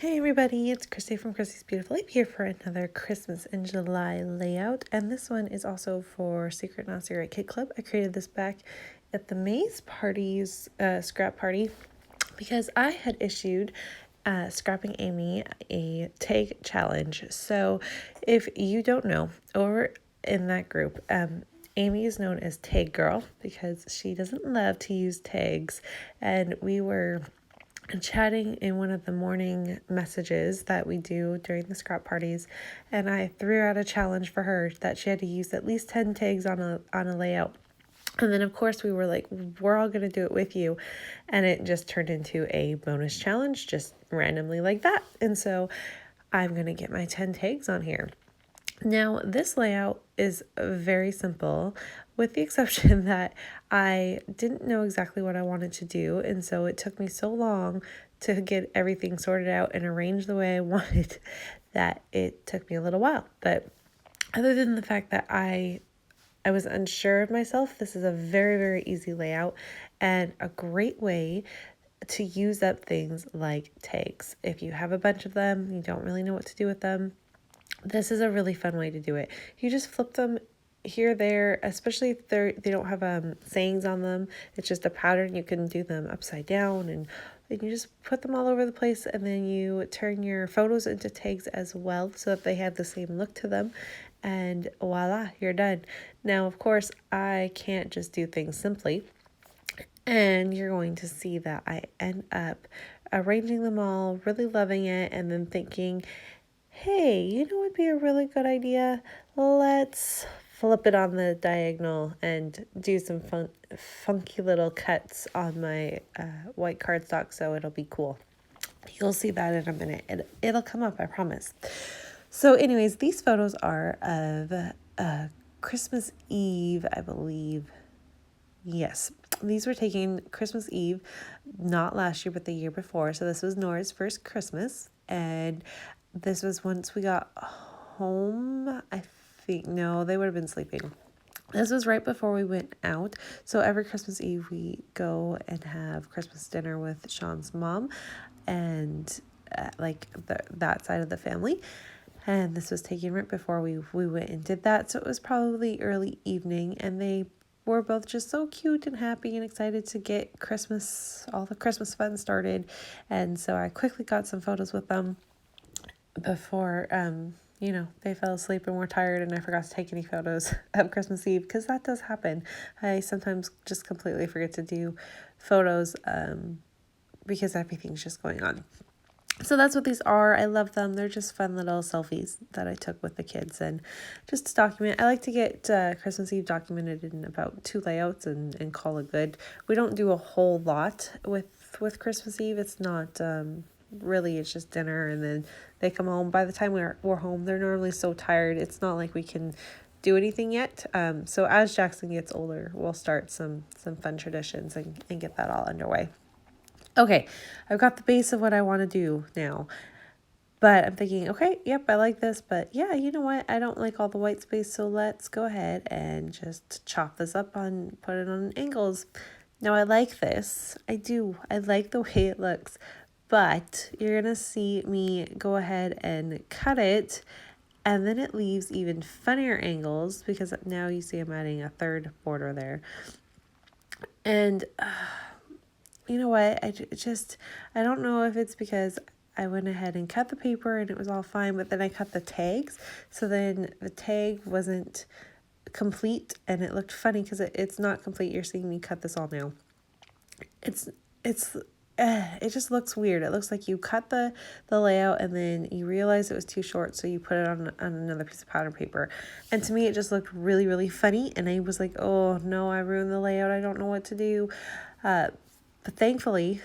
Hey everybody, it's Christy from Christy's Beautiful Life here for another Christmas in July layout, and this one is also for Secret Not Secret Kid Club. I created this back at the Maze Party's scrap party because I had issued Scrapping Amy a tag challenge. So if you don't know, over in that group, Amy is known as Tag Girl because she doesn't love to use tags, and we were chatting in one of the morning messages that we do during the scrap parties, and I threw out a challenge for her that she had to use at least 10 tags on a layout. And then of course we were like, we're all gonna do it with you, and it just turned into a bonus challenge just randomly like that. And so I'm gonna get my 10 tags on here. Now, this layout is very simple, with the exception that I didn't know exactly what I wanted to do, and so it took me so long to get everything sorted out and arranged the way I wanted that it took me a little while. But other than the fact that I was unsure of myself, this is a very, very easy layout and a great way to use up things like tags. If you have a bunch of them, you don't really know what to do with them, this is a really fun way to do it. You just flip them here, there, especially if they don't have sayings on them. It's just a pattern. You can do them upside down, and you just put them all over the place, and then you turn your photos into tags as well so that they have the same look to them, and voila, you're done. Now, of course, I can't just do things simply, and you're going to see that I end up arranging them all, really loving it, and then thinking, hey, you know what would be a really good idea? Let's flip it on the diagonal and do some funky little cuts on my white cardstock, so it'll be cool. You'll see that in a minute. It'll come up, I promise. So anyways, these photos are of Christmas Eve, I believe. Yes, these were taken Christmas Eve, not last year, but the year before. So this was Nora's first Christmas, and this was once we got home. I think, no, they would have been sleeping. This was right before we went out. So every Christmas Eve we go and have Christmas dinner with Sean's mom and that side of the family. And this was taken right before we went and did that. So it was probably early evening, and they were both just so cute and happy and excited to get all the Christmas fun started. And so I quickly got some photos with them before, they fell asleep and were tired, and I forgot to take any photos of Christmas Eve, because that does happen. I sometimes just completely forget to do photos because everything's just going on. So that's what these are. I love them. They're just fun little selfies that I took with the kids, and just to document. I like to get Christmas Eve documented in about 2 layouts and call it good. We don't do a whole lot with Christmas Eve. It's not really, it's just dinner, and then they come home. By the time we're home, they're normally so tired. It's not like we can do anything yet. So as Jackson gets older, we'll start some fun traditions and get that all underway. Okay, I've got the base of what I want to do now. But I'm thinking, okay, yep, I like this. But yeah, you know what? I don't like all the white space. So let's go ahead and just chop this up put it on angles. Now I like this. I do. I like the way it looks. But you're going to see me go ahead and cut it. And then it leaves even funnier angles, because now you see I'm adding a third border there. And you know what, I don't know if it's because I went ahead and cut the paper and it was all fine, but then I cut the tags, so then the tag wasn't complete, and it looked funny because it's not complete. You're seeing me cut this all now. It just looks weird. It looks like you cut the layout and then you realized it was too short, so you put it on another piece of pattern paper. And to me, it just looked really, really funny, and I was like, oh no, I ruined the layout. I don't know what to do. But thankfully,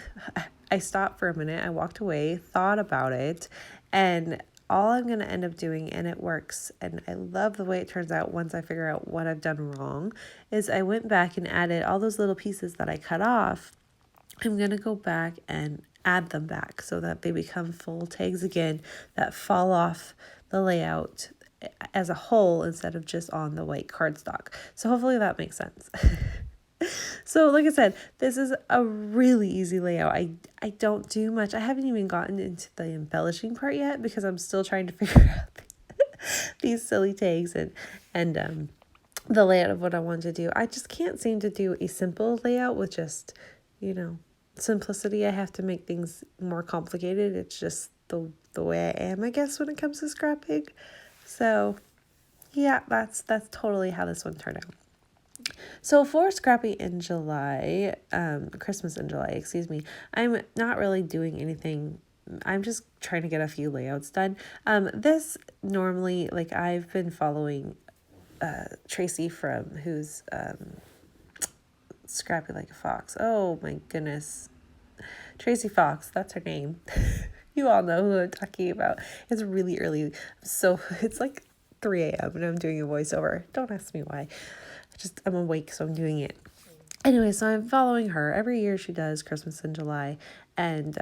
I stopped for a minute. I walked away, thought about it, and all I'm going to end up doing, and it works, and I love the way it turns out once I figure out what I've done wrong, is I went back and added all those little pieces that I cut off. I'm going to go back and add them back so that they become full tags again that fall off the layout as a whole instead of just on the white cardstock. So hopefully that makes sense. So like I said, this is a really easy layout. I don't do much. I haven't even gotten into the embellishing part yet because I'm still trying to figure out these silly tags and the layout of what I want to do. I just can't seem to do a simple layout with just, you know, simplicity. I have to make things more complicated. It's just the way I am, I guess, when it comes to scrapping. So yeah, that's totally how this one turned out. So for Scrappy in July, Christmas in July, excuse me, I'm not really doing anything. I'm just trying to get a few layouts done. This normally, like I've been following Tracy from who's Scrappy Like a Fox. Oh my goodness. Tracy Fox, that's her name. You all know who I'm talking about. It's really early. So it's like 3 a.m. and I'm doing a voiceover. Don't ask me why. I'm awake, so I'm doing it. Anyway, so I'm following her. Every year she does Christmas in July, and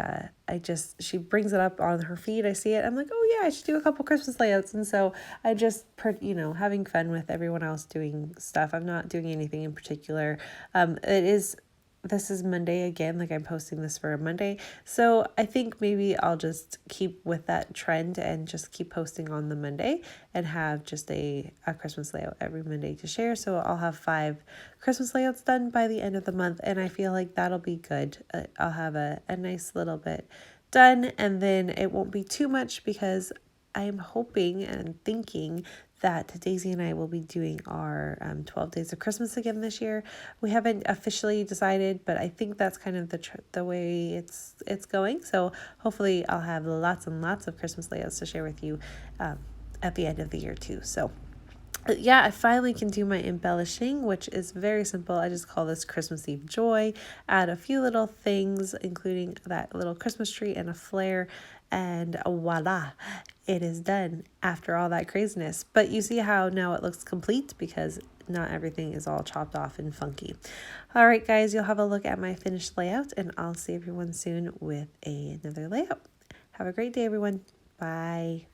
she brings it up on her feed. I see it. I'm like, oh yeah, I should do a couple Christmas layouts. And so I just, having fun with everyone else doing stuff. I'm not doing anything in particular. This is Monday again, like I'm posting this for a Monday. So I think maybe I'll just keep with that trend and just keep posting on the Monday and have just a Christmas layout every Monday to share. So I'll have 5 Christmas layouts done by the end of the month. And I feel like that'll be good. I'll have a nice little bit done, and then it won't be too much because I'm hoping and thinking that Daisy and I will be doing our 12 Days of Christmas again this year. We haven't officially decided, but I think that's kind of the way it's going. So hopefully I'll have lots and lots of Christmas layouts to share with you at the end of the year too. So yeah, I finally can do my embellishing, which is very simple. I just call this Christmas Eve Joy. Add a few little things, including that little Christmas tree and a flare, and voila, it is done after all that craziness. But you see how now it looks complete because not everything is all chopped off and funky. All right, guys, you'll have a look at my finished layout, and I'll see everyone soon with another layout. Have a great day, everyone. Bye.